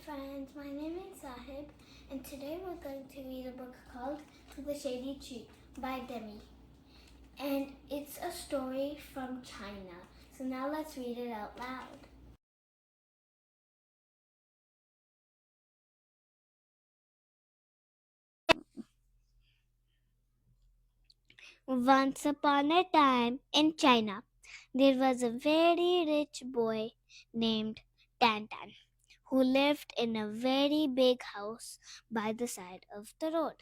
friends, my name is Sahib and today we're going to read a book called The Shady Tree by Demi. And it's a story from China. So now let's read it out loud. Once upon a time in China, there was a very rich boy named Tan Tan who lived in a very big house by the side of the road.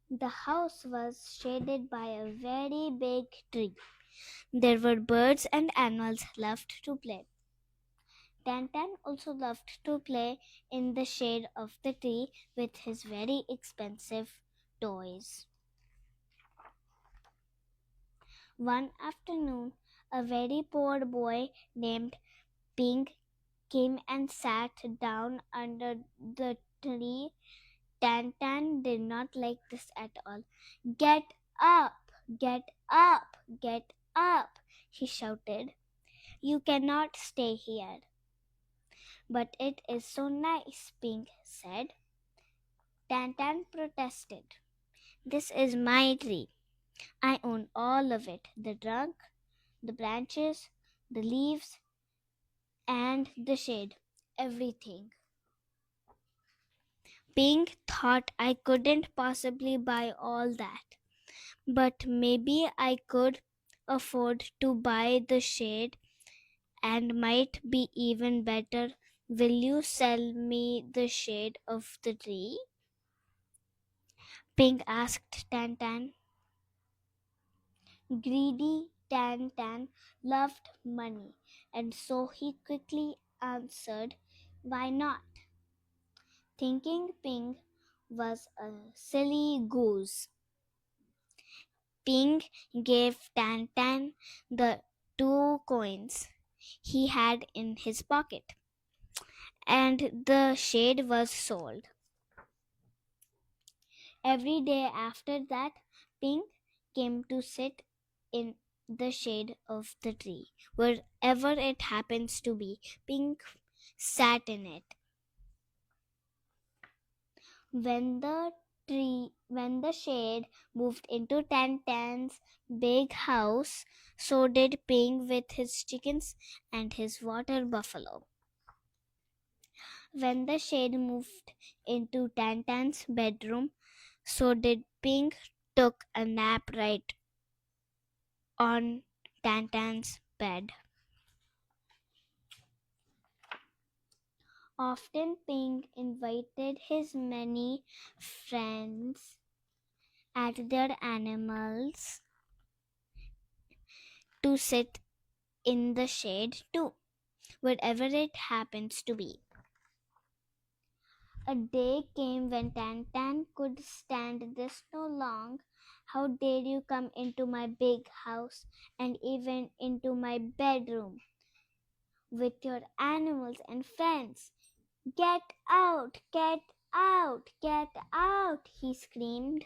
The house was shaded by a very big tree. There were birds and animals loved to play. Tantan also loved to play in the shade of the tree with his very expensive toys. One afternoon, a very poor boy named Pink came and sat down under the tree. Tantan did not like this at all. Get up! Get up! Get up! He shouted. You cannot stay here. But it is so nice, Pink said. Tantan protested. This is my tree. I own all of it. The trunk, the branches, the leaves, and the shade. Everything. Pink thought I couldn't possibly buy all that. But maybe I could afford to buy the shade and might be even better. Will you sell me the shade of the tree? Pink asked Tantan. Greedy Tantan loved money, and so he quickly answered, Why not? Thinking Pink was a silly goose. Pink gave Tantan the 2 coins he had in his pocket, and the shade was sold. Every day after that, Pink came to sit in the shade of the tree. Wherever it happens to be, Pink sat in it. When the shade moved into Tantan's big house, so did Pink with his chickens and his water buffalo. When the shade moved into Tantan's bedroom, so did Pink took a nap right on Tantan's bed. Often Pink invited his many friends and their animals to sit in the shade too, wherever it happens to be. A day came when Tantan could stand this no long. How dare you come into my big house and even into my bedroom with your animals and friends? Get out! Get out! Get out! He screamed.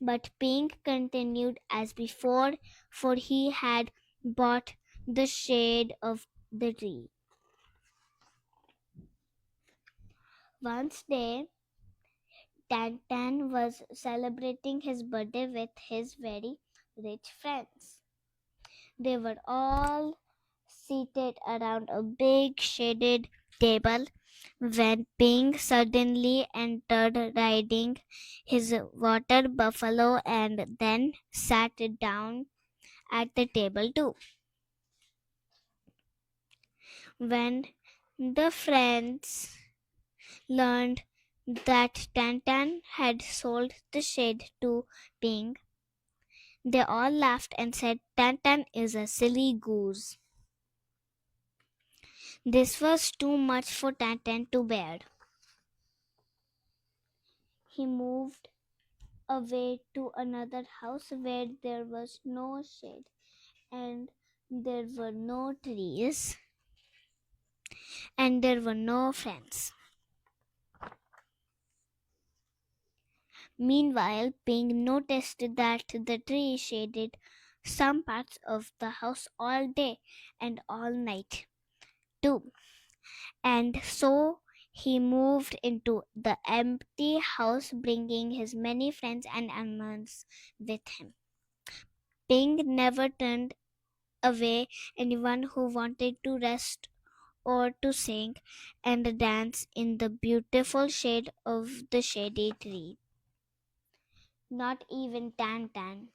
But Pink continued as before, for he had bought the shade of the tree. One day, Tantan was celebrating his birthday with his very rich friends. They were all seated around a big shaded table when Pink suddenly entered riding his water buffalo and then sat down at the table too. When the friends learned that Tantan had sold the shade to Pink, they all laughed and said Tantan is a silly goose. This was too much for Tantan to bear. He moved away to another house where there was no shade and there were no trees and there were no friends. Meanwhile, Pink noticed that the tree shaded some parts of the house all day and all night too, And so he moved into the empty house, bringing his many friends and animals with him. Ping never turned away anyone who wanted to rest or to sing and dance in the beautiful shade of the shady tree. Not even Tan Tan.